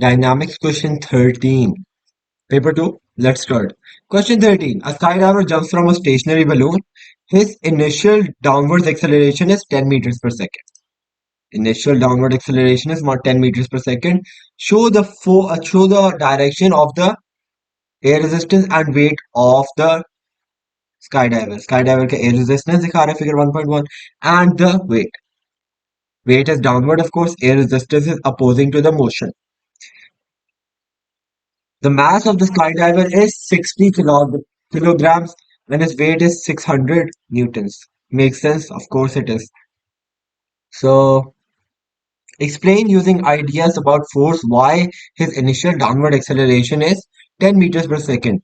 Dynamics question 13. Paper 2. Let's start. Question 13. A skydiver jumps from a stationary balloon. His initial downwards acceleration is 10 meters per second. Initial downward acceleration is not 10 meters per second. Show the direction of the air resistance and weight of the skydiver. Skydiver का air resistance दिखा रहा है figure 1.1 and the weight. Weight is downward, of course. Air resistance is opposing to the motion. The mass of the skydiver is 60 kilograms when his weight is 600 newtons. Makes sense? Of course it is. So, explain using ideas about force why his initial downward acceleration is 10 meters per second.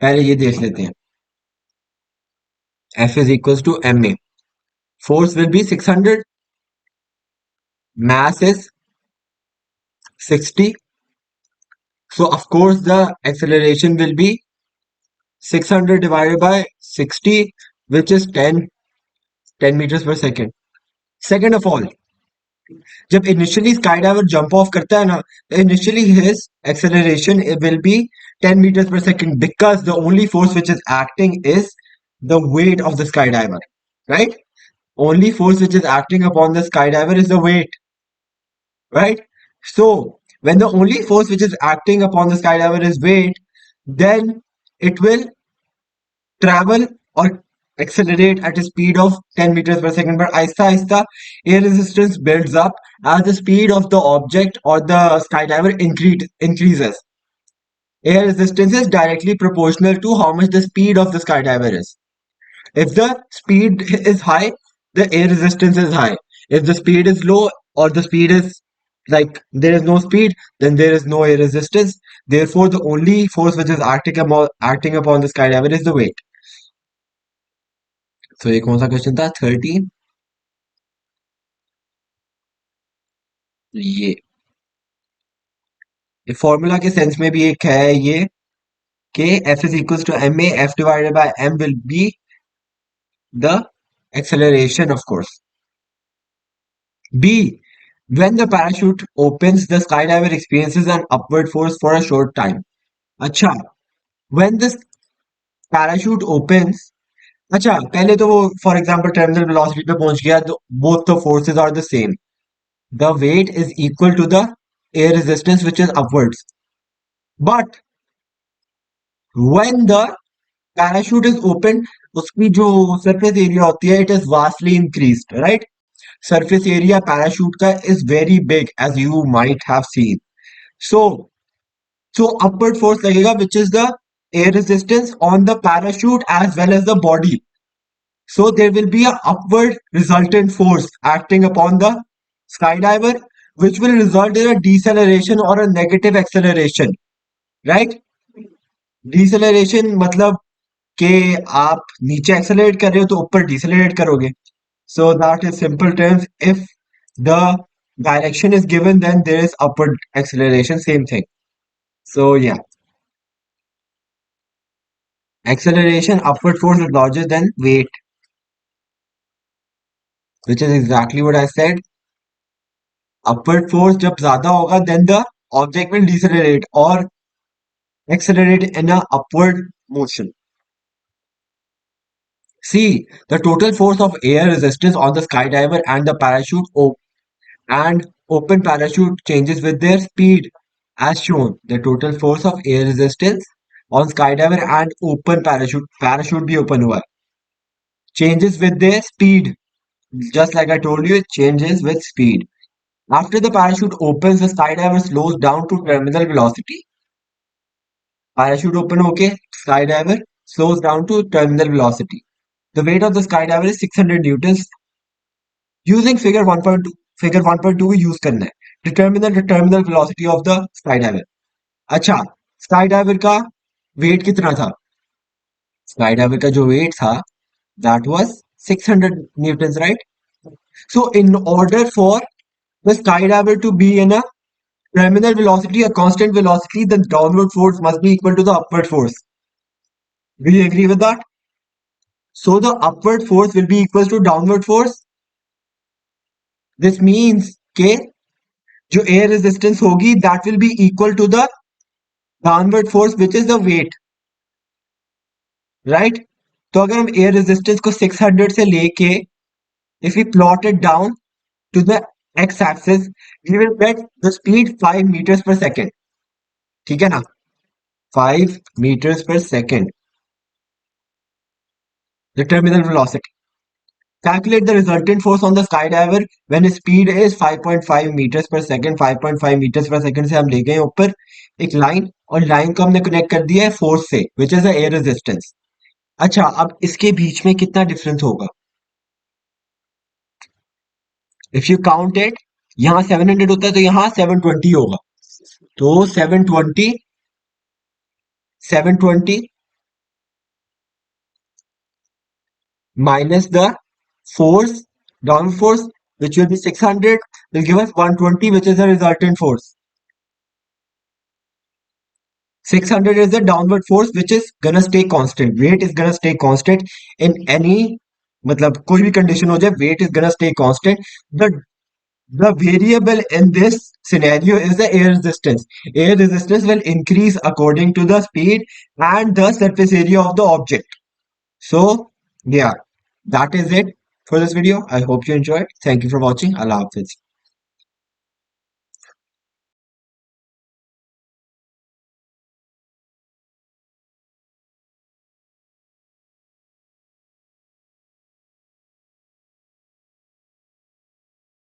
पहले ये देख लेते हैं. F is equals to ma. Force will be 600. Mass is 60. So, of course, the acceleration will be 600 divided by 60, which is 10 meters per second. Second of all, जब initially skydiver jump off करता है ना, initially his acceleration will be 10 meters per second because the only force which is acting is the weight of the skydiver, right? Only force which is acting upon the skydiver is the weight, right? So when the only force which is acting upon the skydiver is weight, then it will travel or accelerate at a speed of 10 meters per second. But aista aista air resistance builds up as the speed of the object or the skydiver increases. Air resistance is directly proportional to how much the speed of the skydiver is. If the speed is high, the air resistance is high. If the speed is low or the speed is like there is no speed, then there is no air resistance. Therefore, the only force which is acting upon the skydiver is the weight. So ये कौन सा question था 13 ये formula के sense में भी एक है ये कि F is equals to ma. F divided by m will be the acceleration, of course. B, when the parachute opens, the skydiver experiences an upward force for a short time. अच्छा, when this parachute opens, अच्छा पहले तो वो for example terminal velocity पे पहुंच गया तो both the forces are the same. The weight is equal to the air resistance which is upwards. But when the parachute is open, उसकी जो surface area होती है, it is vastly increased, right? Surface area parachute का is very big, as you might have seen. So upward force लगेगा, which is the air resistance on the parachute as well as the body. So there will be a upward resultant force acting upon the skydiver, which will result in a deceleration or a negative acceleration, right? Deceleration मतलब कि आप नीचे accelerate कर रहे हो तो ऊपर decelerate करोगे. So that is simple terms. If the direction is given, then there is upward acceleration. Same thing. So yeah, acceleration upward force is larger than weight, which is exactly what I said. Upward force जब ज्यादा होगा, then the object will decelerate or accelerate in a upward motion. C, the total force of air resistance on the skydiver and the and open parachute changes with their speed as shown. The total force of air resistance on skydiver and open parachute भी open हुआ है, changes with their speed. Just like I told you, it changes with speed. After the parachute opens, the skydiver slows down to terminal velocity. Parachute open होके skydiver slows down to terminal velocity. The weight of the skydiver is 600 newtons. Using figure 1.2, figure 1.2 को use करना है. Determine the terminal velocity of the skydiver. अच्छा, skydiver का weight कितना था? Skydiver का जो weight था, that was 600 newtons, right? So in order for the skydiver to be in a terminal velocity, a constant velocity, the downward force must be equal to the upward force. Do you agree with that? So the upward force will be equal to downward force. This means कि जो air resistance होगी that will be equal to the downward force which is the weight, right. तो अगर हम air resistance को 600 से लेके if we plot it down to the x-axis, we will get the speed 5 meters per second. ठीक है ना, 5 meters per second, the terminal velocity. Calculate the resultant force on the skydiver when speed is 5.5 meters per second. 5.5 meters per second से हम ले गए ऊपर एक line, और लाइन को हमने कनेक्ट कर दिया है फोर्स से विच इज एयर रेजिस्टेंस। अच्छा, अब इसके बीच में कितना डिफरेंस होगा? इफ यू काउंट इट, यहाँ 700 होता है तो यहाँ 720 होगा। तो 720, 720 minus the force, down force, which will be 600, will give us 120, which is the resultant force. 600 is the downward force, which is gonna stay constant. Weight is gonna stay constant in any, मतलब कोई भी condition हो जाए, weight is gonna stay constant. The variable in this scenario is the air resistance. Air resistance will increase according to the speed and the surface area of the object. So, yeah, that is it for this video. I hope you enjoyed. Thank you for watching. Allah Hafiz.